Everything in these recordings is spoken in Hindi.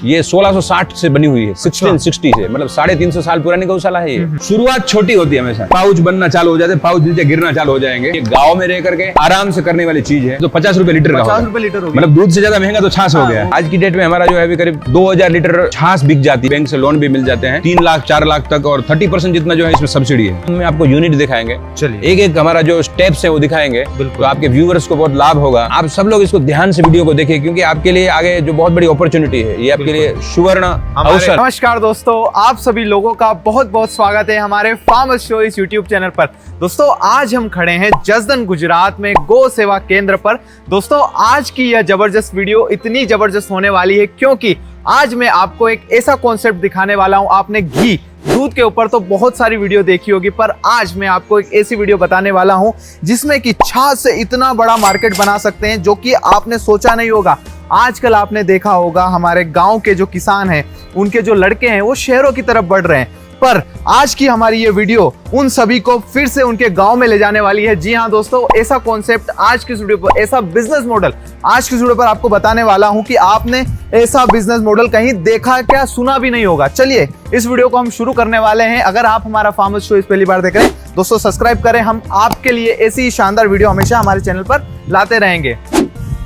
ये 1660 से बनी हुई है, 1660 से, मतलब 350 साल पुरानी गौशाला है ये। शुरुआत छोटी होती है हमेशा, पाउच बनना चालू हो जाते हैं, पाउच नीचे गिरना चालू हो जाएंगे। ये गांव में रह करके आराम से करने वाली चीज है। तो 50 रुपए लीटर का, 50 रुपए लीटर हो गया, मतलब दूध से ज्यादा महंगा तो छाछ हो गया। आज की डेट में हमारा जो है अभी करीब 2000 लीटर छाछ बिक जाती है। बैंक से लोन भी मिल जाते हैं 3 लाख 4 लाख तक, और 30% जितना जो है इसमें सब्सिडी है। हम आपको यूनिट दिखाएंगे, चलिए एक एक हमारा जो स्टेप्स है वो दिखाएंगे, तो आपके व्यूअर्स को बहुत लाभ होगा। आप सब लोग इसको ध्यान से वीडियो को देखिए, क्योंकि आपके लिए आगे जो बहुत बड़ी अपॉर्चुनिटी है, ये आपके लिए सुवर्ण अवसर। नमस्कार दोस्तों, आप सभी लोगों का बहुत बहुत स्वागत है हमारे फार्मर्स शो इस यूट्यूब चैनल पर। दोस्तों आज हम खड़े हैं जसदन गुजरात में गौ सेवा केंद्र पर। दोस्तों आज की यह जबरदस्त वीडियो इतनी जबरदस्त होने वाली है क्योंकि आज मैं आपको एक ऐसा कॉन्सेप्ट दिखाने वाला हूं। आपने घी दूध के ऊपर तो बहुत सारी वीडियो देखी होगी, पर आज मैं आपको एक ऐसी वीडियो बताने वाला हूं जिसमें कि छाछ से इतना बड़ा मार्केट बना सकते हैं जो कि आपने सोचा नहीं होगा। आजकल आपने देखा होगा हमारे गांव के जो किसान हैं, उनके जो लड़के हैं वो शहरों की तरफ बढ़ रहे हैं, पर आज की हमारी ये वीडियो उन सभी को फिर से उनके गांव में ले जाने वाली है। जी हाँ दोस्तों, ऐसा कॉन्सेप्ट आज की वीडियो पर, ऐसा बिजनेस मॉडल आज की वीडियो पर आपको बताने वाला हूं कि आपने ऐसा बिजनेस मॉडल कहीं देखा क्या, सुना भी नहीं होगा। चलिए इस वीडियो को हम शुरू करने वाले हैं। अगर आप हमारा फार्मर्स शो इस पहली बार देख रहे हैं दोस्तों, सब्सक्राइब करें। हम आपके लिए ऐसी शानदार वीडियो हमेशा हमारे चैनल पर लाते रहेंगे।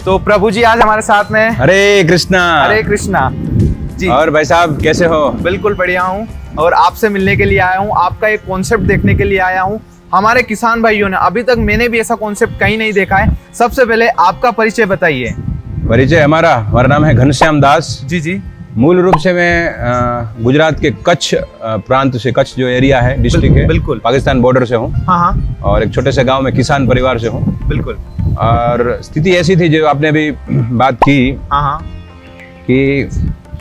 तो प्रभु जी आज हमारे साथ में। हरे कृष्णा। हरे कृष्णा जी। और भाई साहब कैसे हो? बिल्कुल बढ़िया हूँ और आपसे मिलने के लिए आया हूँ, आपका एक कॉन्सेप्ट देखने के लिए आया हूँ। हमारे किसान भाइयों ने, अभी तक मैंने भी ऐसा कॉन्सेप्ट कहीं नहीं देखा है। सबसे पहले आपका परिचय बताइए। परिचय हमारा नाम है घनश्याम दास। जी जी। मूल रूप से मैं गुजरात के कच्छ प्रांत से, कच्छ जो एरिया है, डिस्ट्रिक्ट है, बिल्कुल पाकिस्तान बॉर्डर से हूँ। हाँ हाँ। और एक छोटे से गांव में किसान परिवार से हूँ। बिल्कुल। और स्थिति ऐसी थी जो आपने अभी बात की, हाँ हाँ, कि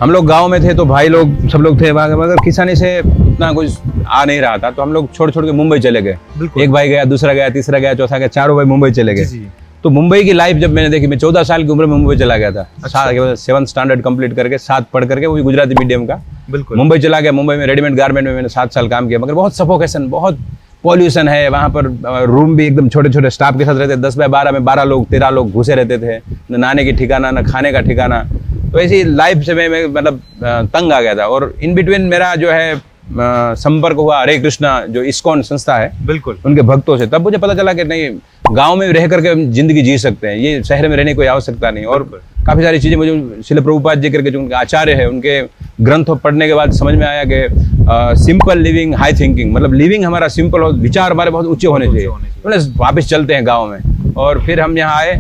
हम लोग गांव में थे तो भाई लोग सब लोग थे, मगर किसानी से उतना कुछ आ नहीं रहा था, तो हम लोग छोड़ छोड़ के मुंबई चले गए। एक भाई गया, दूसरा गया, तीसरा गया, चौथा गया, चारों भाई मुंबई चले गए। तो मुंबई की लाइफ जब मैंने देखी, मैं 14 साल की उम्र में मुंबई चला गया था। 7th स्टैंडर्ड कंप्लीट करके, 7 पढ़ करके, वो भी गुजराती मीडियम का। बिल्कुल। मुंबई चला गया। मुंबई में रेडीमेड गारमेंट में मैंने 7 साल काम किया, मगर बहुत सफोकेशन, बहुत पॉल्यूशन है वहाँ पर। रूम भी एकदम छोटे छोटे स्टाफ के साथ रहते, 10 बाय 12 में 12 लोग 13 लोग घुसे रहते थे, न नहाने की ठिकाना, न खाने का ठिकाना। तो ऐसी लाइफ से मैं मतलब तंग आ गया था। और इन बिटवीन मेरा जो है संपर्क हुआ हरे कृष्णा जो इस्कॉन संस्था है, बिल्कुल, उनके भक्तों से। तब मुझे पता चला कि नहीं, गांव में रह करके हम जिंदगी जी सकते हैं, ये शहर में रहने की कोई आवश्यकता नहीं। और काफी सारी चीजें मुझे श्रील प्रभुपाद जी करके जो उनके आचार्य है, उनके ग्रंथों पढ़ने के बाद समझ में आया कि सिंपल लिविंग हाई थिंकिंग, मतलब लिविंग हमारा सिंपल हो, विचार हमारे बहुत ऊंचे होने चाहिए। तो वापस चलते हैं गाँव में। और फिर हम यहाँ आए,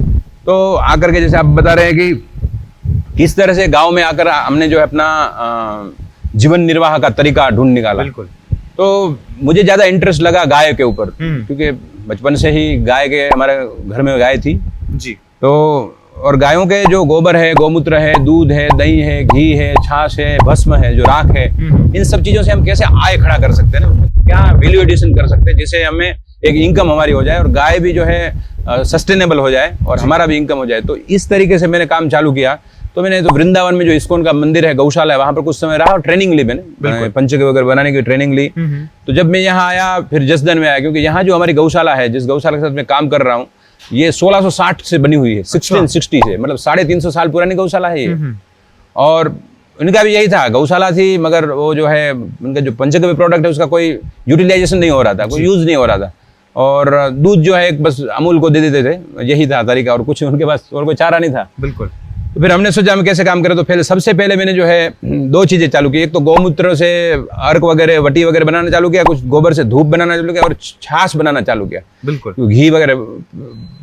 तो आकर के जैसे आप बता रहे हैं कि किस तरह से गाँव में आकर हमने जो है अपना जीवन निर्वाह का तरीका ढूंढ निकाला। बिल्कुल। तो मुझे ज्यादा इंटरेस्ट लगा गाय के ऊपर, क्योंकि बचपन से ही गाय के, हमारे घर में गाय थी जी। तो और गायों के जो गोबर है, गौमूत्र है, दूध है, दही है, घी है, छाछ है, भस्म है, जो राख है, इन सब चीजों से हम कैसे आय खड़ा कर सकते हैं ना, उसमें क्या वैल्यू एडिशन कर सकते हैं, जिससे हमें एक इनकम हमारी हो जाए और गाय भी जो है सस्टेनेबल हो जाए और हमारा भी इनकम हो जाए। तो इस तरीके से मैंने काम चालू किया। तो मैंने तो वृंदावन में जो इस्कॉन का मंदिर है, गौशाला है, वहां पर कुछ समय रहा और ट्रेनिंग ली मैंने, पंचक वगैरह बनाने की ट्रेनिंग ली। तो जब मैं यहाँ आया, फिर जसदन में आया, क्योंकि यहाँ जो हमारी गौशाला है, जिस गौशाला के साथ मैं काम कर रहा हूँ, ये 1660 से बनी हुई है, 1660 से, मतलब 350 साल पुरानी गौशाला है ये। और उनका भी यही था, गौशाला थी, मगर वो जो है उनका जो पंचगव्य प्रोडक्ट है उसका कोई यूटिलाइजेशन नहीं हो रहा था, कोई यूज नहीं हो रहा था। और दूध जो है एक बस अमूल को दे देते थे, यही था तरीका, और कुछ उनके पास और कोई चारा नहीं था। बिल्कुल। तो फिर हमने सोचा हम कैसे काम करें। तो पहले, सबसे पहले मैंने जो है 2 चीजें चालू की। एक तो गौमूत्र से अर्क वगैरह, वटी वगैरह बनाना चालू किया, कुछ गोबर से धूप बनाना चालू किया, और छाछ बनाना चालू किया। बिल्कुल। घी वगैरह,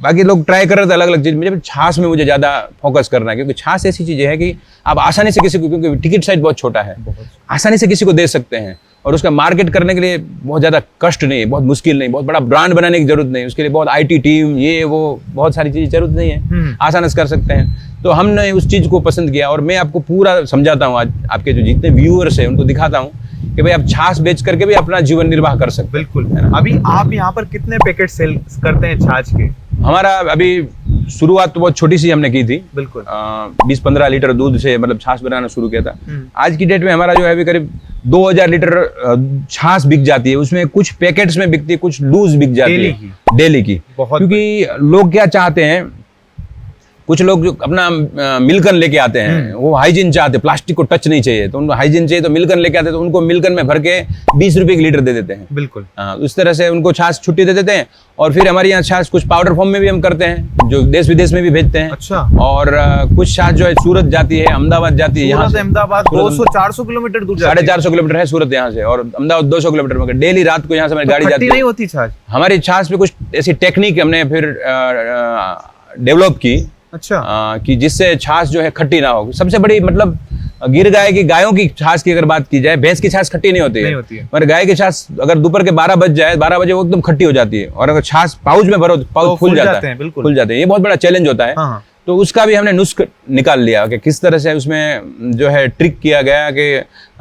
बाकी लोग ट्राई कर रहे थे अलग अलग चीज, मुझे छाछ में मुझे ज्यादा फोकस करना है, क्योंकि छाछ ऐसी चीज है कि आप आसानी से किसी को, क्योंकि टिकट साइज बहुत छोटा है, आसानी से किसी को दे सकते हैं, और उसका मार्केट करने के लिए बहुत ज्यादा कष्ट नहीं है, बहुत मुश्किल नहीं, बहुत बड़ा ब्रांड बनाने की जरूरत नहीं, उसके लिए बहुत IT टीम, ये वो बहुत सारी चीजें जरूरत नहीं है, आसानी से कर सकते हैं। तो हमने उस चीज को पसंद किया, और मैं आपको पूरा समझाता हूँ आज, आपके जो जितने व्यूअर्स हैं उनको दिखाता हूँ कि भाई आप छाछ बेच करके भी अपना जीवन निर्वाह कर सकते हैं। बिल्कुल। अभी आप यहाँ पर कितने पैकेट सेल करते हैं छाछ के? हमारा अभी शुरुआत तो बहुत छोटी सी हमने की थी। बिल्कुल। 20-15 लीटर दूध से मतलब छाछ बनाना शुरू किया था। आज की डेट में हमारा जो है अभी करीब 2000 लीटर छाछ बिक जाती है। उसमें कुछ पैकेट्स में बिकती है, कुछ लूज बिक जाती है डेली की। क्योंकि लोग क्या चाहते हैं कुछ लोग जो अपना मिल्कन लेके आते हैं, वो हाइजीन चाहते हैं, प्लास्टिक को टच नहीं चाहिए, तो उनको हाइजीन चाहिए तो मिल्कन लेके आते हैं, तो उनको मिल्कन में भर के 20 रुपए की लीटर दे देते हैं। बिल्कुल। हाँ, उस तरह से उनको छाछ छुट्टी दे देते हैं। और फिर हमारे यहाँ छाछ कुछ पाउडर फॉर्म में भी हम करते हैं, जो देश विदेश में भी भेजते हैं। अच्छा। और कुछ छाछ जो है सूरत जाती है, अहमदाबाद जाती है, यहाँ से अहमदाबाद 200-400 किलोमीटर दूर जाती है। 450 किलोमीटर है सूरत यहाँ से, और अहमदाबाद 200 किलोमीटर में। डेली रात को यहाँ से हमारी गाड़ी जाती है। नहीं होती छाछ हमारी छाछ पे कुछ ऐसी टेक्निक हमने फिर डेवलप की। अच्छा। कि जिससे छाछ जो है खट्टी ना हो। सबसे बड़ी मतलब गिर गाय की, गायों की छाछ की अगर बात की जाए, भैंस की छाछ खट्टी नहीं होती है, पर गाय की छाछ अगर दोपहर के 12 बज जाए, 12 बजे वो एकदम खट्टी हो जाती है। और अगर छाछ पाउच में भरो तो पाउच फूल जाता है, फूल जाते हैं। ये बहुत बड़ा चैलेंज होता है। हाँ। तो उसका भी हमने नुस्ख निकाल लिया कि किस तरह से उसमें जो है ट्रिक किया गया, कि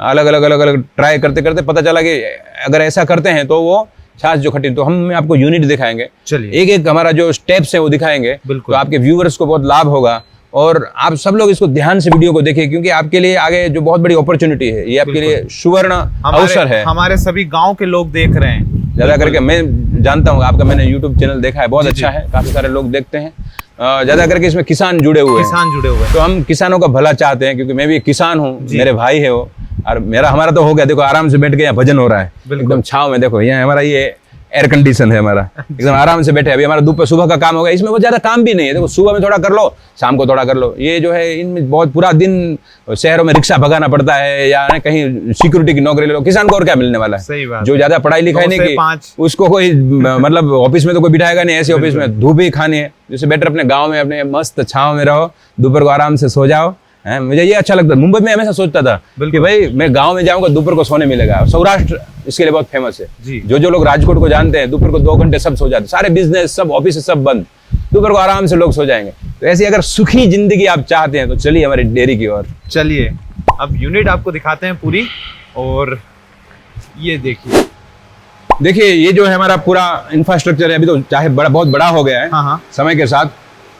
अलग अलग ट्राई करते करते पता चला कि अगर ऐसा करते हैं तो वो छाछ जो खट्टी। तो हम आपको यूनिट दिखाएंगे, चलिए एक एक हमारा जो स्टेप्स है वो दिखाएंगे, तो आपके व्यूअर्स को बहुत लाभ होगा। और आप सब लोग इसको ध्यान से वीडियो को देखिए, क्योंकि आपके लिए आगे जो बहुत बड़ी अपॉर्चुनिटी है, ये आपके लिए सुवर्ण अवसर है। हमारे सभी गांव के लोग देख रहे हैं। ज्यादा करके मैं जानता हूँ आपका, मैंने यूट्यूब चैनल देखा है, बहुत अच्छा है, काफी सारे लोग देखते हैं। ज्यादा करके इसमें किसान जुड़े हुए हैं, तो हम किसानों का भला चाहते हैं, क्योंकि मैं भी एक किसान हूँ, मेरे भाई है वो, और हमारा तो हो गया। देखो आराम से बैठ के यहाँ भजन हो रहा है, एकदम छाव में। देखो यहाँ हमारा ये एयर कंडीशन है हमारा, एकदम आराम से बैठे। अभी हमारा दोपहर सुबह का काम हो गया, इसमें बहुत ज्यादा काम भी नहीं है। देखो सुबह में थोड़ा कर लो, शाम को थोड़ा कर लो। ये जो है इनमें बहुत पूरा दिन शहरों में रिक्शा भगाना पड़ता है, या कहीं सिक्योरिटी की नौकरी ले लो। किसान को और क्या मिलने वाला है? सही बात। जो ज्यादा पढ़ाई लिखाई नहीं की, उसको कोई मतलब ऑफिस में तो कोई बिठाएगा नहीं, ऐसे ऑफिस में धूप ही खानी है। जिससे बेटर अपने गाँव में अपने मस्त छाव में रहो, दोपहर को आराम से सो जाओ। मुझे ये अच्छा लगता है। मुंबई में हमेशा सोचता था कि भाई मैं गांव में जाऊंगा, दोपहर को सोने मिलेगा। सौराष्ट्र इसके लिए बहुत फेमस है। जो लोग राजकोट को जानते हैं, दोपहर को 2 घंटे सब सो जाते, सारे बिजनेस सब ऑफिस सब बंद, दोपहर को आराम से लोग सो जाएंगे। तो ऐसी अगर सुखी जिंदगी आप चाहते हैं तो चलिए हमारी डेयरी की ओर। चलिए अब यूनिट आपको दिखाते हैं पूरी। और ये देखिए ये जो है हमारा पूरा इंफ्रास्ट्रक्चर है। अभी तो चाहे बहुत बड़ा हो गया है समय के साथ,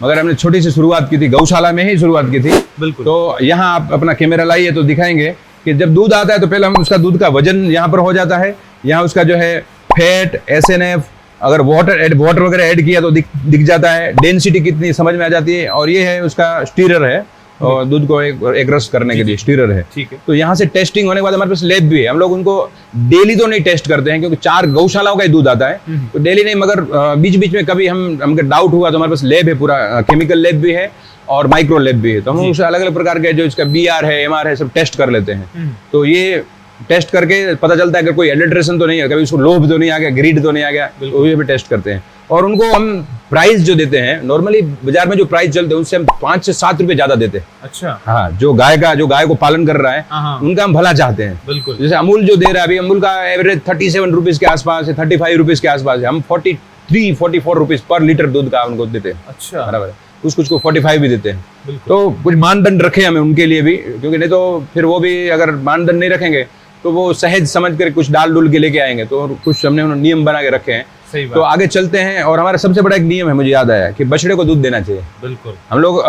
मगर हमने छोटी सी शुरुआत की थी, गौशाला में ही शुरुआत की थी। बिल्कुल। तो यहाँ आप अपना कैमरा लाइए तो दिखाएंगे कि जब दूध आता है तो पहले हम उसका दूध का वजन यहाँ पर हो जाता है। यहाँ उसका जो है फैट, SNF, अगर वाटर वगैरह ऐड किया तो दिख जाता है। डेंसिटी कितनी समझ में आ जाती है। और ये है उसका स्टीरर है, और दूध को एक रस करने के लिए स्टीरर है। ठीक है। तो यहाँ से टेस्टिंग होने के बाद हमारे पास लैब भी है। हम लोग उनको डेली तो नहीं टेस्ट करते हैं, क्योंकि 4 गौशालाओं का ही दूध आता है, तो डेली नहीं, मगर बीच बीच में कभी हमको डाउट हुआ तो हमारे पास लैब है, पूरा केमिकल लैब भी है और माइक्रो लैब भी है। तो हम उसे अलग अलग प्रकार के जो इसका BR है, MR है, सब टेस्ट कर लेते हैं। तो ये टेस्ट करके पता चलता है अगर कोई एडल्ट्रेशन तो नहीं है, कभी उसको लोभ तो नहीं आ गया, ग्रीड तो नहीं आ गया, तो ये भी टेस्ट करते हैं। और उनको हम प्राइस जो देते हैं, नॉर्मली बाजार में जो प्राइस चलते हैं उससे हम 5 से 7 रुपए ज्यादा देते हैं। अच्छा। हाँ, जो गाय को पालन कर रहा है उनका हम भला चाहते हैं। बिल्कुल। जैसे अमूल जो दे रहा है, अभी अमूल का एवरेज 37 रुपीज के आसपास है, 35 रुपीज के आसपास है। हम 43-44 रुपीज पर लीटर दूध का उनको देते हैं। अच्छा। बराबर है। कुछ को 45 भी देते हैं। तो कुछ मानदंड रखे हमें उनके लिए भी, क्योंकि नहीं तो फिर वो भी अगर मानदंड नहीं रखेंगे तो वो सहज समझ कर कुछ डाल डुल के लेके आएंगे। तो कुछ हमने नियम बना के रखे हैं। तो आगे चलते हैं। और हमारा सबसे बड़ा एक नियम है, मुझे याद आया, कि बछड़े को दूध देना चाहिए। बिल्कुल। हम लोग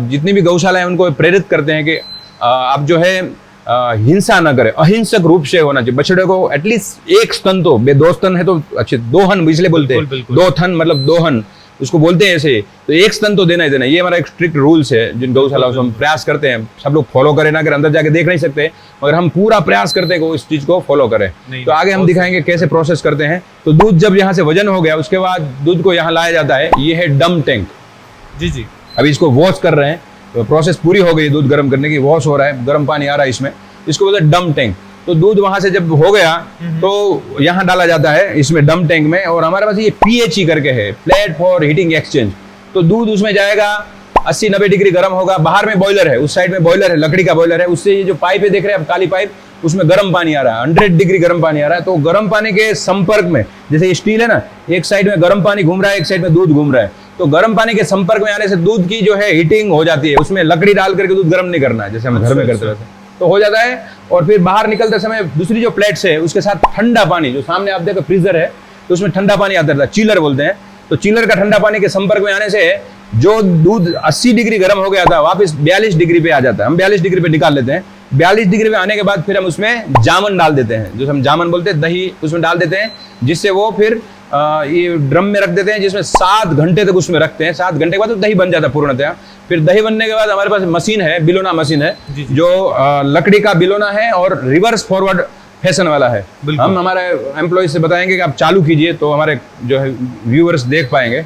जितनी भी गौशाला है उनको प्रेरित करते हैं कि आप जो है हिंसा न करें, अहिंसक रूप से होना चाहिए। बछड़े को एटलीस्ट 1 स्तन तो, 2 स्तन है तो अच्छे, 2 हन इसलिए बोलते हैं, 2 थन मतलब 2 हन उसको बोलते हैं ऐसे। तो 1 स्तन तो देना ही देना, ये हमारा एक स्ट्रिक्ट रूल्स है जिन गौशालाओं से हम प्रयास करते हैं। सब लोग फॉलो करें ना, अगर अंदर जाके देख नहीं सकते, मगर हम पूरा प्रयास करते हैं कि वो इस चीज को फॉलो करें। तो आगे हम दिखाएंगे कैसे प्रोसेस करते हैं। तो दूध जब यहाँ से वजन हो गया, उसके बाद दूध को यहाँ लाया जाता है। ये है डम टैंक। जी। अभी इसको वॉश कर रहे हैं, तो प्रोसेस पूरी हो गई दूध गर्म करने की, वॉश हो रहा है, गर्म पानी आ रहा है इसमें, इसको बोलते हैं डम टैंक। तो दूध वहां से जब हो गया तो यहाँ डाला जाता है इसमें डम टैंक में। और हमारे पास ये PHE करके है, प्लेट फॉर हीटिंग एक्सचेंज। तो दूध उसमें जाएगा, 80-90 डिग्री गर्म होगा। बाहर में बॉयलर है, उस साइड में बॉयलर है, लकड़ी का बॉयलर है। उससे ये जो पाइप है देख रहे हैं आप, काली पाइप, उसमें गर्म पानी आ रहा है, 100 डिग्री गर्म पानी आ रहा है। तो गर्म पानी के संपर्क में, जैसे स्टील है ना, एक साइड में गर्म पानी घूम रहा है, एक साइड में दूध घूम रहा है। तो गर्म पानी के संपर्क में आने से दूध की जो है हीटिंग हो जाती है। उसमें लकड़ी डाल करके दूध गर्म नहीं करना है, जैसे हम घर में करते वैसे तो हो जाता है। और फिर बाहर निकलते समय दूसरी जो प्लेट्स है उसके साथ ठंडा पानी, जो सामने आप देखो फ्रीजर है, तो उसमें ठंडा पानी आता रहता है, चिलर बोलते हैं। तो चिलर का ठंडा पानी के संपर्क में आने से जो दूध 80 डिग्री गर्म हो गया था वापस 42 डिग्री पे आ जाता है। हम 42 डिग्री पे निकाल लेते हैं। 42 डिग्री पे आने के बाद फिर हम उसमें जामन डाल देते हैं, जो हम जामन बोलते हैं, दही उसमें डाल देते हैं, जिससे वो फिर ये ड्रम में रख देते हैं, जिसमें 7 घंटे तक उसमें रखते हैं। 7 घंटे के बाद तो दही बन जाता है पूर्णतः। फिर दही बनने के बाद हमारे पास मशीन है, बिलोना मशीन है, जी, जी। जो लकड़ी का बिलोना है और रिवर्स फॉरवर्ड फैशन वाला है। बिल्कुल। हम हमारे एम्प्लॉय से बताएंगे कि आप चालू कीजिए तो हमारे जो है व्यूअर्स देख पाएंगे।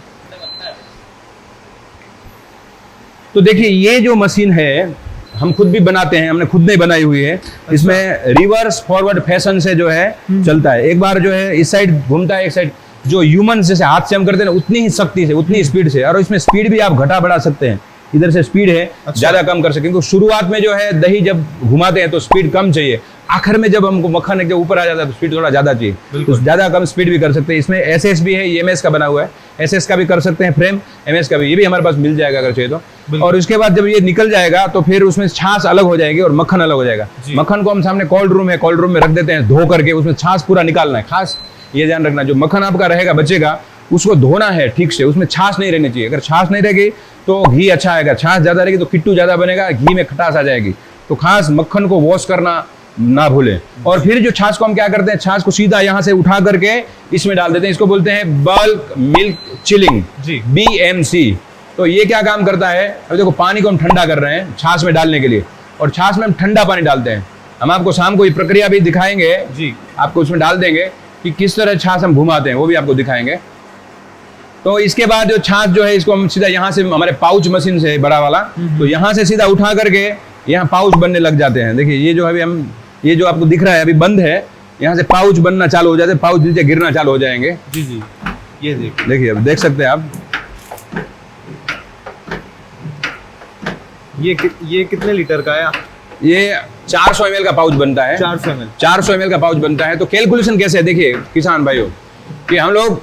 तो देखिए ये जो मशीन है हम खुद भी बनाते हैं, हमने खुद नहीं बनाई हुई है। इसमें रिवर्स फॉरवर्ड फैशन से जो है चलता है। एक बार जो है इस साइड घूमता है, एक साइड जो ह्यूमन जैसे हाथ से हम करते हैं ना उतनी ही शक्ति से, उतनी स्पीड से, और इसमें स्पीड भी आप घटा बढ़ा सकते हैं। इधर से स्पीड है, ज्यादा कम कर सकते हैं, क्योंकि शुरुआत में जो है दही जब घुमाते हैं तो स्पीड कम चाहिए, आखिर में जब हमको मक्खन के ऊपर आ जाता है तो स्पीड थोड़ा ज्यादा चाहिए, तो ज्यादा कम स्पीड भी कर सकते हैं। इसमें एसएस भी है, ईएमएस का बना हुआ है, एसएस का भी कर सकते हैं फ्रेम, एमएस का भी, ये भी हमारे पास मिल जाएगा अगर चाहिए तो। और उसके बाद जब ये निकल जाएगा तो फिर उसमें छाछ अलग हो जाएगी और मक्खन अलग हो जाएगा। मक्खन को हम सामने कोल्ड रूम है, कोल्ड रूम में रख देते हैं, धो करके उसमें छाछ पूरा निकालना है। खास ये ध्यान रखना, जो मक्खन आपका रहेगा बचेगा उसको धोना है ठीक से, उसमें छाछ नहीं रहनी चाहिए। अगर छाछ नहीं रहेगी तो घी अच्छा आएगा, छाछ ज्यादा रहेगी तो किट्टू ज्यादा बनेगा, घी में खटास आ जाएगी। तो खास मक्खन को वॉश करना ना भूलें। और फिर जो छाछ को हम क्या करते हैं, छाछ को सीधा यहाँ से उठा करके इसमें डाल देते हैं। इसको बोलते हैं बल्क मिल्क चिलिंग, BMC। तो ये क्या काम करता है, अब देखो पानी को हम ठंडा कर रहे हैं छाछ में डालने के लिए, और छाछ में हम ठंडा पानी डालते हैं। हम आपको शाम को ये प्रक्रिया भी दिखाएंगे जी, आपको उसमें डाल देंगे कि किस तरह छाछ हम घुमाते हैं, वो भी आपको दिखाएंगे। तो इसके बाद जो छाछ जो है इसको हम सीधा यहाँ से हमारे पाउच मशीन से बड़ा वाला, तो यहाँ से सीधा उठा करके यहाँ पाउच बनने लग जाते हैं। देखिए ये जो अभी हम, ये जो आपको दिख रहा है अभी बंद है, यहाँ से पाउच बनना चालू हो जाते हैं, पाउच नीचे गिरना चालू हो जाएंगे। जी जी, ये देखिए अब देख सकते हैं आप। ये कितने लीटर का है? ये 400 ml का पाउच बनता है। 400 ml का पाउच बनता है। तो कैलकुलेशन कैसे है देखिए किसान भाइयों, कि हम लोग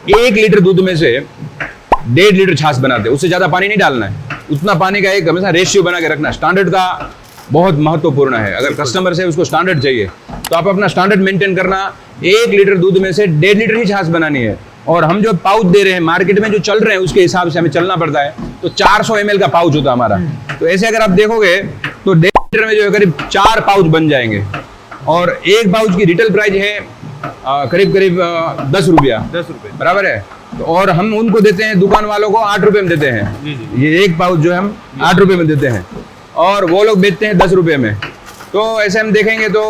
1 लीटर दूध में से 1.5 लीटर छाछ बनाते हैं, उससे ज्यादा पानी नहीं डालना है। उतना पानी का एक हमेशा रेशियो बना के रखना, स्टैंडर्ड का बहुत महत्वपूर्ण है। अगर कस्टमर से उसको स्टैंडर्ड चाहिए तो आप अपना स्टैंडर्ड मेंटेन करना। 1 लीटर दूध में से 1.5 लीटर ही छाछ बनानी है, और हम जो पाउच दे रहे हैं मार्केट में जो चल रहे हैं उसके हिसाब से हमें चलना पड़ता है। तो 400 ml का पाउच होता है हमारा। तो ऐसे अगर आप देखोगे तो 1.5 लीटर में जो है करीब 4 पाउच बन जाएंगे, और एक पाउच की रिटेल प्राइस है करीब 10 रुपया बराबर है। तो और हम उनको देते हैं दुकान वालों को 8 रुपए में देते हैं। ये एक पाउच जो है हम 8 रुपए में देते हैं, और वो लोग बेचते हैं 10 रुपए में। तो ऐसे हम देखेंगे तो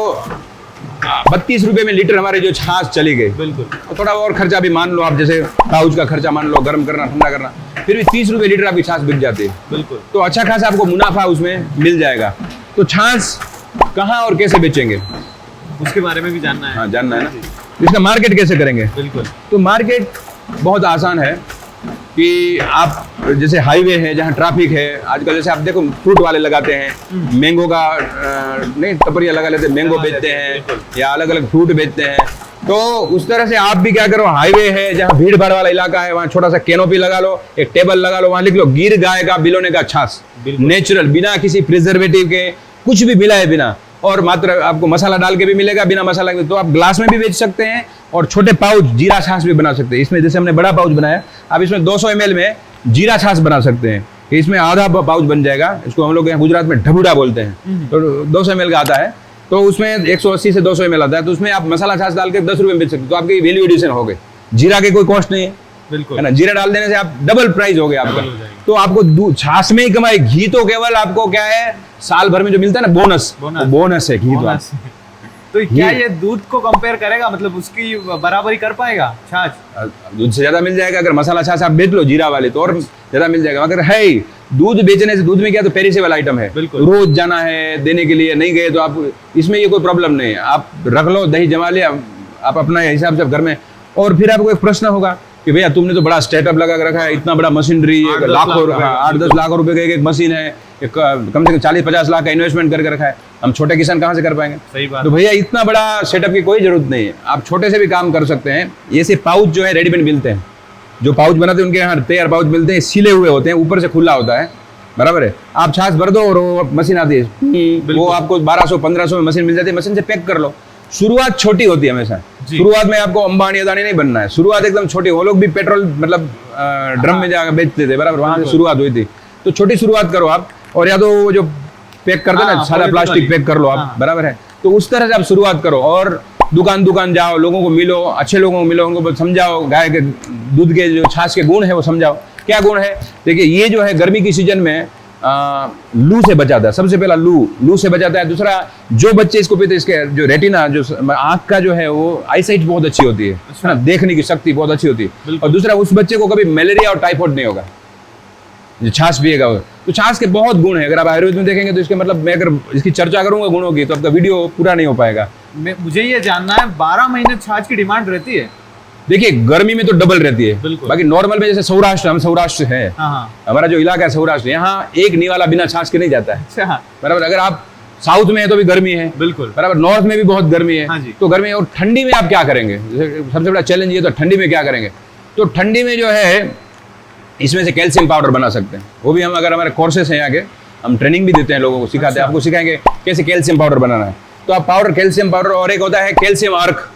32 रुपए में लीटर हमारे जो छाछ चली गई। बिल्कुल। तो थोड़ा और खर्चा भी मान लो आप, जैसे पाउच का खर्चा मान लो, गर्म करना ठंडा करना, फिर भी 30 रुपए लीटर आपकी छाछ बिक जाती है। बिल्कुल। तो अच्छा खासा आपको मुनाफा उसमें मिल जाएगा। तो छाछ कहाँ और कैसे बेचेंगे उसके बारे में भी जानना है। हाँ जानना है ना, इसका मार्केट कैसे करेंगे। बिल्कुल। तो मार्केट बहुत आसान है कि आप जैसे हाईवे है जहाँ ट्रैफिक है, आजकल जैसे आप देखो फ्रूट वाले लगाते हैं, मैंगो का नहीं टपरिया लगा लेते हैं, मैंगो बेचते हैं या अलग अलग फ्रूट बेचते हैं। तो उस तरह से आप भी क्या करो, हाईवे है जहाँ भीड़ भाड़ वाला इलाका है वहाँ छोटा सा कैनोपी लगा लो, एक टेबल लगा लो, वहाँ लिख लो गिर गाय का बिलोने का छाछ, नेचुरल, बिना किसी प्रिजर्वेटिव के, कुछ भी मिलाए बिना, और मात्र आपको मसाला डाल के भी मिलेगा, बिना मसाला के। तो आप ग्लास में भी बेच सकते हैं, और छोटे पाउच जीरा छाछ भी बना सकते हैं। इसमें जैसे हमने बड़ा पाउच बनाया, आप इसमें 200 ml में जीरा छाछ बना सकते हैं। इसमें आधा पाउच बन जाएगा, इसको हम लोग यहाँ गुजरात में ढबूडा बोलते हैं। तो 200 ml का आता है, तो उसमें 180 से 200 ml आता है। तो उसमें आप मसाला छाछ डाल के 10 रुपए में बेच सकते हैं। तो आपकी वैल्यू एडिशन हो गई, जीरा के कोई कॉस्ट नहीं है। बिल्कुल है ना, जीरा डाल देने से आप डबल प्राइस हो गया आपका। तो आपको छाछ में ही कमाई, घी तो केवल आपको क्या है साल भर में जो मिलता है ना बोनस है घी। तो क्या ये दूध को कंपेयर करेगा, मतलब उसकी बराबरी कर पाएगा छाछ? दूध से ज्यादा मिल जाएगा। अगर मसाला छाछ आप बेच लो जीरा वाले तो और ज्यादा मिल जाएगा। अगर है दूध बेचने से, दूध में क्या तो पेरिसेबल आइटम है, रोज जाना है देने के लिए, नहीं गए तो आप, इसमें ये कोई प्रॉब्लम नहीं है। आप रख लो, दही जमा लिया आप अपना हिसाब से घर में। और फिर आपको एक प्रश्न होगा कि भैया तुमने तो बड़ा स्टार्टअप लगा रखा है, इतना बड़ा मशीनरी, लाखों 8-10 लाख रुपए का एक मशीन है, एक कम से कम 40-50 लाख का इन्वेस्टमेंट करके रखा है, हम छोटे किसान कहाँ से कर पाएंगे। सही बात। तो भैया इतना बड़ा सेटअप की कोई जरूरत नहीं है, आप छोटे से भी काम कर सकते हैं। ये से पाउच जो है रेडीमेड मिलते हैं, जो पाउच बनाते हैं उनके यहाँ तैयार पाउच मिलते हैं, सिले हुए होते हैं, ऊपर से खुला होता है, बराबर है। आप छाछ भर दो और वो मशीन आती है, वो आपको 1200-1500 में मशीन मिल जाती है, मशीन से पैक कर लो। शुरुआत छोटी होती है हमेशा, शुरुआत में आपको अंबानी अदानी नहीं बनना है, शुरुआत एकदम छोटी। वो लोग भी पेट्रोल मतलब ड्रम में जाकर बेचते थे, बराबर, वहां से शुरुआत हुई थी। तो छोटी शुरुआत करो आप, और या तो वो जो पैक करते हैं ना सादा प्लास्टिक पैक कर लो आप, बराबर है। तो उस तरह से आप शुरुआत करो, और दुकान जाओ, लोगों को मिलो, अच्छे लोगों को मिलो, उनको समझाओ, गाय के दूध के जो छाछ के गुण है वो समझाओ। क्या गुण है? देखिए, ये जो है गर्मी की सीजन में लू से बचाता है। सबसे पहला लू से बचाता है। दूसरा, जो बच्चे इसको पीते हैं, इसके जो रेटिना, जो आंख का जो है, वो आईसाइट बहुत अच्छी होती है ना, देखने की शक्ति बहुत अच्छी होती है। और दूसरा, उस बच्चे को कभी मलेरिया और टाइफाइड नहीं होगा जो छाछ पिएगा। तो छाछ के बहुत गुण है। अगर आप आयुर्वेद में देखेंगे तो इसके मतलब, मैं अगर इसकी चर्चा करूंगा गुणों की, तो आपका वीडियो पूरा नहीं हो पाएगा। मुझे ये जानना है, 12 महीने छाछ की डिमांड रहती है? देखिए, गर्मी में तो डबल रहती है, बाकी नॉर्मल में जैसे सौराष्ट्र, हम सौराष्ट्र है, हमारा जो इलाका है सौराष्ट्र, यहाँ एक निवाला बिना छाछ के नहीं जाता है। बराबर। अगर आप साउथ में है तो भी गर्मी है, बिल्कुल बराबर। नॉर्थ में भी बहुत गर्मी है, तो गर्मी। और ठंडी में आप क्या करेंगे? सबसे बड़ा चैलेंज ये, तो ठंडी में क्या करेंगे? तो ठंडी में जो है, इसमें से कैल्शियम पाउडर बना सकते हैं। वो भी हम, अगर हमारे कोर्सेस हैं आगे, हम ट्रेनिंग भी देते हैं, लोगों को सिखाते हैं। आपको सिखाएंगे कैसे कैल्शियम पाउडर बनाना है। तो आप पाउडर, कैल्शियम पाउडर, और एक होता है कैल्शियम अर्क,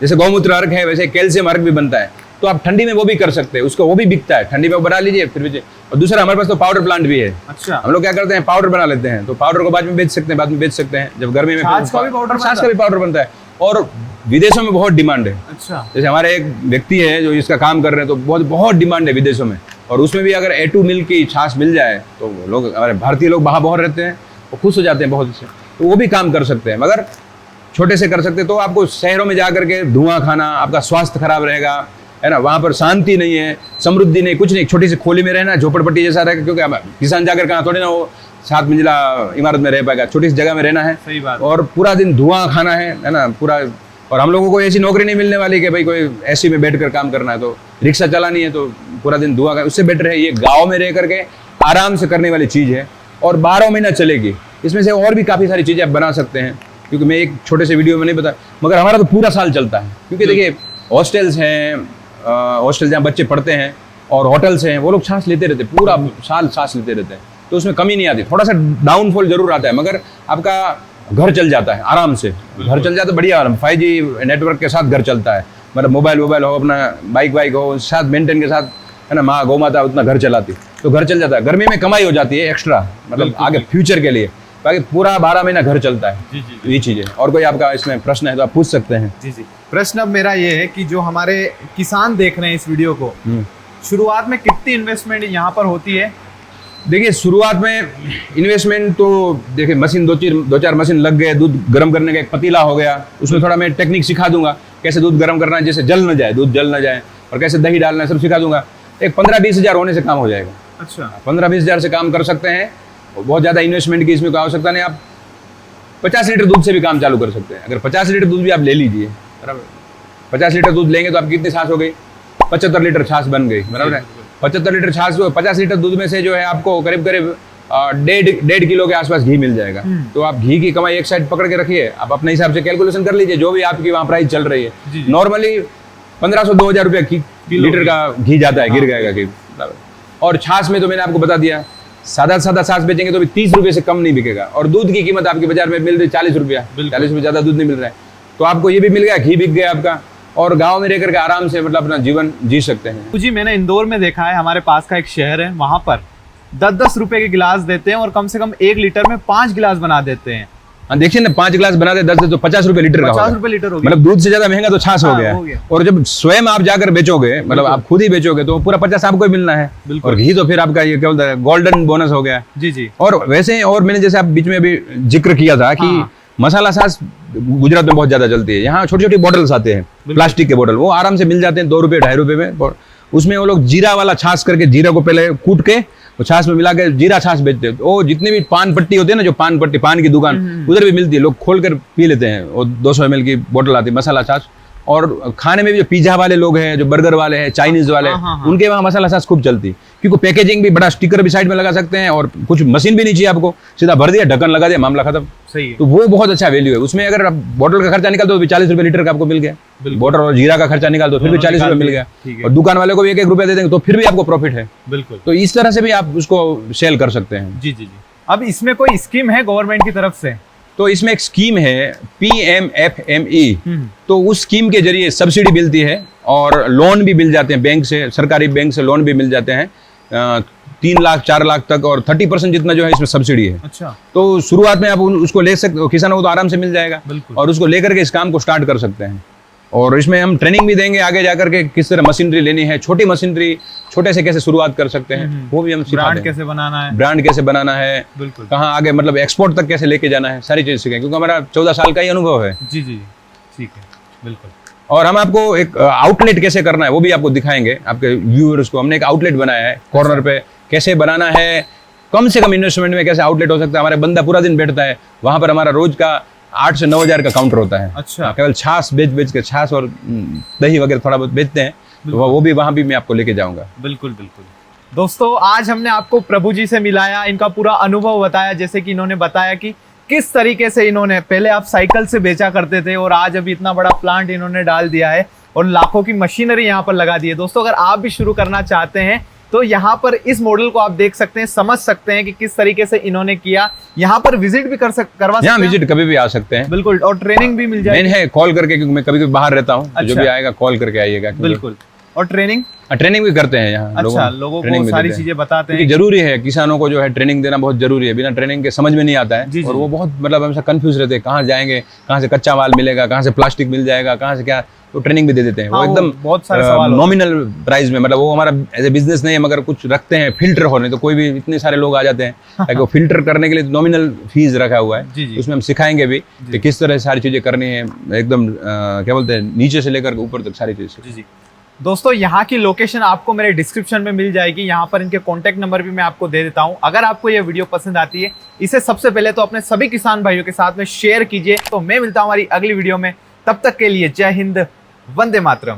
जैसे गौमूत्र अर्क है, वैसे कैल्शियम अर्क भी बनता है। तो आप ठंडी में वो भी कर सकते हैं, उसको वो भी बिकता है, ठंडी में वो बना लीजिए फिर भी। और दूसरा, हमारे पास तो पाउडर प्लांट भी है। अच्छा। हम लोग क्या करते हैं, पाउडर बना लेते हैं, तो पाउडर को बाद में बेच सकते हैं, जब गर्मी में छाछ का भी पाउडर बनता है। और विदेशों में बहुत डिमांड है। अच्छा। जैसे हमारे एक व्यक्ति है जो इसका काम कर रहे हैं, तो बहुत डिमांड है विदेशों में। और उसमें भी अगर A2 मिल्क की छाछ मिल जाए तो लोग, हमारे भारतीय लोग वहाँ बहुत रहते हैं, वो खुश हो जाते हैं बहुत से। तो वो भी काम कर सकते हैं, मगर छोटे से कर सकते हैं। तो आपको शहरों में जाकर के धुआं खाना, आपका स्वास्थ्य खराब रहेगा, है ना। वहाँ पर शांति नहीं है, समृद्धि नहीं, कुछ नहीं। छोटी सी खोली में रहना, झोपड़पट्टी जैसा रहेगा, क्योंकि किसान जाकर कहाँ थोड़ी ना वो 7 मंजिला इमारत में रह पाएगा, छोटी सी जगह में रहना है। सही बात। और पूरा दिन धुआं खाना है ना पूरा। और हम लोगों को ऐसी नौकरी नहीं मिलने वाली कि भाई कोई ऐसी में बैठ कर काम करना है, तो रिक्शा चलानी है तो पूरा दिन धुआं का, उससे बेटर है ये गाँव में रह करके आराम से करने वाली चीज़ है। और 12 महीना चलेगी। इसमें से और भी काफ़ी सारी चीज़ें आप बना सकते हैं, क्योंकि मैं एक छोटे से वीडियो में नहीं बता, मगर हमारा तो पूरा साल चलता है। क्योंकि देखिए, हॉस्टल्स हैं, हॉस्टल जहाँ बच्चे पढ़ते हैं, और होटल्स हैं, वो लोग छाछ लेते रहते, पूरा साल छाछ लेते रहते हैं। तो उसमें कमी नहीं आती, थोड़ा सा डाउनफॉल जरूर आता है, मगर आपका घर चल जाता है आराम से। घर चल जाता है बढ़िया, 5G नेटवर्क के साथ घर चलता है। मतलब मोबाइल हो, अपना बाइक हो, साथ मेंटेन के साथ, है ना, माँ गौ माता उतना घर चलाती, तो घर चल जाता है। गर्मी में कमाई हो जाती है एक्स्ट्रा, मतलब आगे फ्यूचर के लिए। बाकी पूरा 12 महीना घर चलता है। जी। ये चीज़ है। और कोई आपका इसमें प्रश्न है तो आप पूछ सकते हैं। जी। प्रश्न अब मेरा ये है कि जो हमारे किसान देख रहे हैं इस वीडियो को, शुरुआत में कितनी इन्वेस्टमेंट यहाँ पर होती है? देखिए, शुरुआत में इन्वेस्टमेंट तो देखिए, मशीन 2-4 मशीन लग गए, दूध गर्म करने का एक पतीला हो गया, उसमें थोड़ा मैं टेक्निक सिखा दूंगा, कैसे दूध गर्म करना है, जैसे दूध जल न जाए, और कैसे दही डालना है, सब सिखा दूंगा। एक 15-20 हज़ार होने से काम हो जाएगा। अच्छा। 15-20 हज़ार से काम कर सकते हैं। बहुत ज़्यादा इन्वेस्टमेंट की इसमें कोई आवश्यकता नहीं। आप 50 लीटर दूध से भी काम चालू कर सकते हैं। अगर 50 लीटर दूध भी आप ले लीजिए, बराबर, 50 लीटर दूध लेंगे तो आपकी कितनी छाछ हो गई? 75 लीटर छाछ बन गई, बराबर है। 75 लीटर छाछ, 50 लीटर दूध में से जो है आपको करीब 1.5 किलो के आसपास घी मिल जाएगा। तो आप घी की कमाई एक साइड पकड़ के रखिए, आप अपने हिसाब से कैलकुलेशन कर लीजिए, जो भी आपकी वहाँ प्राइस चल रही है। नॉर्मली 1500-2000 रुपये लीटर का घी जाता है, गिर जाएगा घी। और छाछ में तो मैंने आपको बता दिया, सादा छाछ बेचेंगे तो भी 30 रुपये से कम नहीं बिकेगा। और दूध की कीमत आपके बाजार में मिल रही 40 रुपया, 40 रुपये, ज़्यादा दूध नहीं मिल रहा है। तो आपको ये भी मिल गया, घी बिक गया आपका, और गांव में रहकर के आराम से मतलब अपना जीवन जी सकते हैं। जी, मैंने इंदौर में देखा है, हमारे पास का एक शहर है, वहाँ पर 10-10 रुपए के गिलास देते हैं और कम से कम 1 लीटर में 5 गिलास बना देते हैं। हाँ, देखिए ना, 5 गिलास बना दे 10 तो 50 रुपए लीटर का होगा। 50 रुपए लीटर हो गया। मतलब दूध से ज्यादा महंगा तो छाछ हो गया। और जब स्वयं आप जाकर बेचोगे, मतलब आप खुद ही बेचोगे, तो पूरा 50 आपको ही मिलना है। और घी तो फिर आपका ये क्या बोलता है, गोल्डन बोनस हो गया। जी। और वैसे, और मैंने जैसे आप बीच में अभी जिक्र किया था कि मसाला छाछ गुजरात में बहुत ज्यादा चलती है। यहाँ छोटी छोटी बॉटल्स आते हैं, प्लास्टिक के बोतल, वो आराम से मिल जाते हैं 2 रुपये 2.5 रुपये में। उसमें वो लोग जीरा वाला छाछ करके, जीरा को पहले कूट के वो छाछ में मिला के जीरा छाछ बेचते हैं। वो जितनी भी पान पट्टी होती है ना, जो पान पट्टी, पान की दुकान, उधर भी मिलती है, लोग खोल कर पी लेते हैं। वो 200 ml की बोतल आती है मसाला छाछ। और खाने में भी जो पिज्जा वाले लोग हैं, जो बर्गर वाले हैं, चाइनीज वाले, उनके वहाँ मसाला छाछ खूब चलती है। क्योंकि पैकेजिंग भी, बड़ा स्टिकर भी साइड में लगा सकते हैं, और कुछ मशीन भी नहीं चाहिए आपको, सीधा भर दिया, ढक्कन लगा दिया, मामला खत्म। सही है। तो वो बहुत अच्छा वैल्यू है उसमें। अगर आप बोतल का खर्चा निकाल दो तो 40 रुपये लीटर का आपको मिल गया, बोतल और जीरा का खर्चा निकाल दो फिर भी 40 रुपये मिल गया, और दुकान वाले को भी 1-1 रुपया दे देंगे तो फिर भी आपको प्रॉफिट है। बिल्कुल। तो इस तरह से भी आप उसको सेल कर सकते हैं। जी। अब इसमें कोई स्कीम है गवर्नमेंट की तरफ से? तो इसमें एक स्कीम है PMFME, तो उस स्कीम के जरिए सब्सिडी मिलती है और लोन भी मिल जाते हैं बैंक से, सरकारी बैंक से लोन भी मिल जाते हैं 3 लाख 4 लाख तक, और 30% जितना जो है इसमें सब्सिडी है। अच्छा। तो शुरुआत में आप उसको ले सकते हो, किसानों को तो आराम से मिल जाएगा, और उसको लेकर के इस काम को स्टार्ट कर सकते हैं। और इसमें हम ट्रेनिंग भी देंगे आगे जाकर के, किस तरह मशीनरी लेनी है, छोटी मशीनरी, छोटे से कैसे शुरुआत कर सकते हैं, वो भी हम सिखा ब्रांड देंगे। कैसे बनाना है, ब्रांड कैसे बनाना है, बिल्कुल। कहाँ आगे मतलब एक्सपोर्ट तक कैसे लेके जाना है, सारी चीज़ सीखेंगे, क्योंकि हमारा 14 साल का ही अनुभव है। जी जी, ठीक है, बिल्कुल। और हम आपको एक आउटलेट कैसे करना है वो भी आपको दिखाएंगे, आपके व्यूअर्स को। हमने एक आउटलेट बनाया है कॉर्नर पे, कैसे बनाना है, कम से कम इन्वेस्टमेंट में कैसे आउटलेट हो सकता है। हमारे बंदा पूरा दिन बैठता है वहाँ पर, हमारा रोज का 8 से 9 हज़ार का काउंटर होता है। अच्छा। केवल छाछ बेच के, छाछ और दही वगैरह थोड़ा बहुत बेचते हैं, तो वो भी वहाँ भी मैं आपको लेके जाऊँगा। बिल्कुल बिल्कुल। दोस्तों आज हमने आपको प्रभु जी से मिलाया, इनका पूरा अनुभव बताया, जैसे कि इन्होंने बताया कि किस तरीके से इन्होंने, पहले आप साइकिल से बेचा करते थे और आज अभी इतना बड़ा प्लांट इन्होंने डाल दिया है और लाखों की मशीनरी यहाँ पर लगा दी है। दोस्तों अगर आप भी शुरू करना चाहते हैं तो यहाँ पर इस मॉडल को आप देख सकते हैं, समझ सकते हैं कि किस तरीके से इन्होंने किया। यहाँ पर विजिट भी करवा सकते यहाँ हैं, विजिट कभी भी आ सकते हैं, बिल्कुल, और ट्रेनिंग भी मिल मेन जाएगी। है कॉल करके, क्योंकि मैं कभी कभी बाहर रहता हूँ, तो जो अच्छा। भी आएगा कॉल करके आइएगा। बिल्कुल, और ट्रेनिंग, ट्रेनिंग भी करते हैं यहाँ। अच्छा, लोगों को सारी चीजें बताते हैं। क्योंकि जरूरी है, किसानों को जो है ट्रेनिंग देना बहुत जरूरी है, बिना ट्रेनिंग के समझ में नहीं आता है। जी, जी। और वो बहुत मतलब हमेशा कंफ्यूज रहते हैं, कहाँ जाएंगे, कहाँ से कच्चा माल मिलेगा, कहाँ से प्लास्टिक मिल जाएगा, कहाँ से क्या, तो ट्रेनिंग भी दे देते हैं। हाँ, वो एकदम बहुत सारे सवाल होते हैं। नॉमिनल प्राइस में, मतलब वो हमारा एज ए बिजनेस नहीं है, मगर कुछ रखते हैं फिल्टर होने, तो कोई भी इतने सारे लोग आ जाते हैं ताकि वो फिल्टर करने के लिए नॉमिनल फीस रखा हुआ है। जी, जी। उसमें हम सिखाएंगे भी कि किस तरह से सारी चीजें करनी है, एकदम क्या बोलते हैं, नीचे से लेकर ऊपर तक सारी चीजें। जी जी। दोस्तों यहाँ की लोकेशन आपको मेरे डिस्क्रिप्शन में मिल जाएगी, यहाँ पर इनके कॉन्टैक्ट नंबर भी मैं आपको दे देता हूँ। अगर आपको ये वीडियो पसंद आती है, इसे सबसे पहले तो अपने सभी किसान भाइयों के साथ में शेयर कीजिए। तो मैं मिलता हूँ हमारी अगली वीडियो में, तब तक के लिए जय हिंद, वंदे मातरम।